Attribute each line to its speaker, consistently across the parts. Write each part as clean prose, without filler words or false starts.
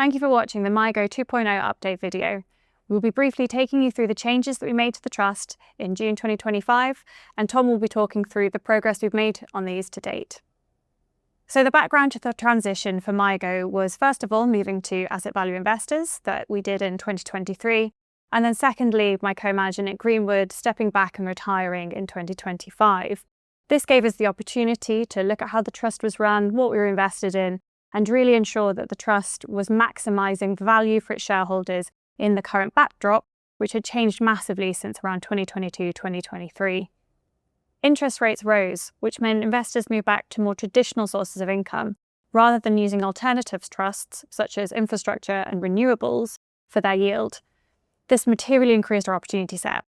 Speaker 1: Thank you for watching the MIGO 2.0 update video. We'll be briefly taking you through the changes that we made to the trust in June 2025, and Tom will be talking through the progress we've made on these to date. So the background to the transition for MIGO was, first of all, moving to asset value investors that we did in 2023, and then secondly, my co-manager Nick Greenwood stepping back and retiring in 2025. This gave us the opportunity to look at how the trust was run, what we were invested in, and really ensure that the trust was maximising value for its shareholders in the current backdrop, which had changed massively since around 2022-2023. Interest rates rose, which meant investors moved back to more traditional sources of income, rather than using alternatives trusts, such as infrastructure and renewables, for their yield. This materially increased our opportunity set.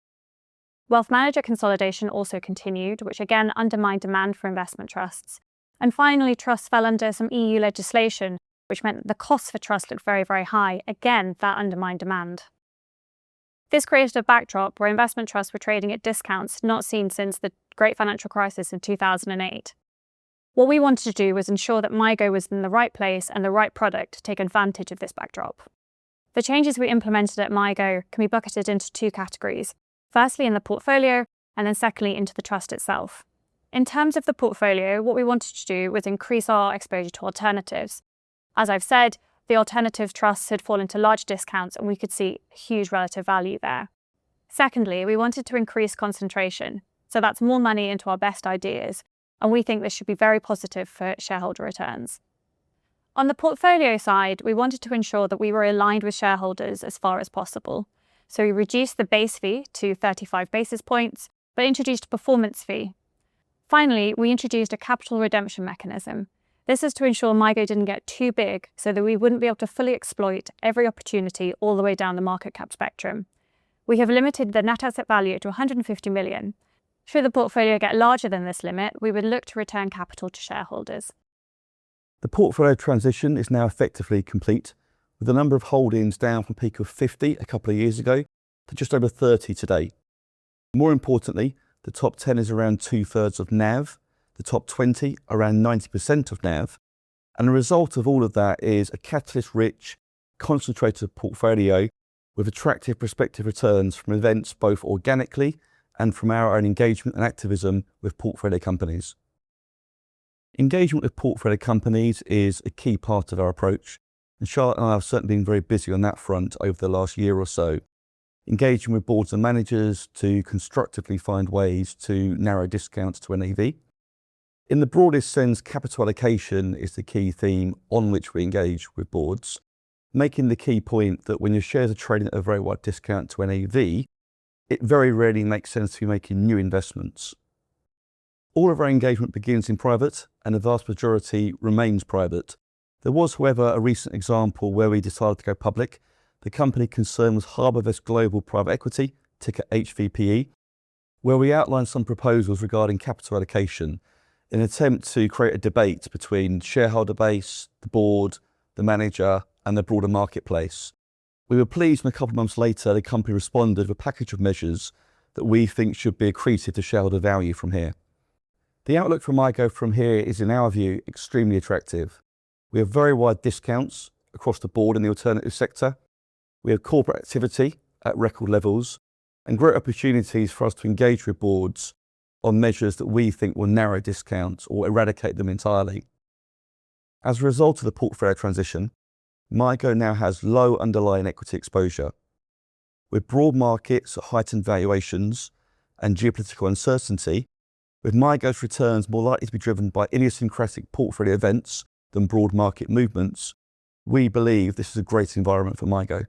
Speaker 1: Wealth manager consolidation also continued, which again undermined demand for investment trusts. And finally, trusts fell under some EU legislation, which meant that the costs for trusts looked very, very high. Again, that undermined demand. This created a backdrop where investment trusts were trading at discounts not seen since the Great Financial Crisis in 2008. What we wanted to do was ensure that MIGO was in the right place and the right product to take advantage of this backdrop. The changes we implemented at MIGO can be bucketed into two categories. Firstly, in the portfolio, and then secondly, into the trust itself. In terms of the portfolio, what we wanted to do was increase our exposure to alternatives. As I've said, the alternative trusts had fallen to large discounts and we could see huge relative value there. Secondly, we wanted to increase concentration. So that's more money into our best ideas. And we think this should be very positive for shareholder returns. On the portfolio side, we wanted to ensure that we were aligned with shareholders as far as possible. So we reduced the base fee to 35 basis points, but introduced a performance fee. Finally, we introduced a capital redemption mechanism. This is to ensure MIGO didn't get too big so that we wouldn't be able to fully exploit every opportunity all the way down the market cap spectrum. We have limited the net asset value to 150 million. Should the portfolio get larger than this limit, we would look to return capital to shareholders.
Speaker 2: The portfolio transition is now effectively complete, with the number of holdings down from a peak of 50 a couple of years ago to just over 30 today. More importantly, the top 10 is around 2/3 of NAV, the top 20 around 90% of NAV, and the result of all of that is a catalyst-rich, concentrated portfolio with attractive prospective returns from events both organically and from our own engagement and activism with portfolio companies. Engagement with portfolio companies is a key part of our approach, and Charlotte and I have certainly been very busy on that front over the last year or so, engaging with boards and managers to constructively find ways to narrow discounts to NAV. In the broadest sense, capital allocation is the key theme on which we engage with boards, making the key point that when your shares are trading at a very wide discount to NAV, it very rarely makes sense to be making new investments. All of our engagement begins in private, and the vast majority remains private. There was, however, a recent example where we decided to go public. The company concerned was HarbourVest Global Private Equity, ticker HVPE, where we outlined some proposals regarding capital allocation in an attempt to create a debate between shareholder base, the board, the manager, and the broader marketplace. We were pleased when a couple of months later the company responded with a package of measures that we think should be accretive to shareholder value from here. The outlook for MIGO from here is, in our view, extremely attractive. We have very wide discounts across the board in the alternative sector. We have corporate activity at record levels and great opportunities for us to engage with boards on measures that we think will narrow discounts or eradicate them entirely. As a result of the portfolio transition, MIGO now has low underlying equity exposure. With broad markets at heightened valuations and geopolitical uncertainty, with MIGO's returns more likely to be driven by idiosyncratic portfolio events than broad market movements, we believe this is a great environment for MIGO.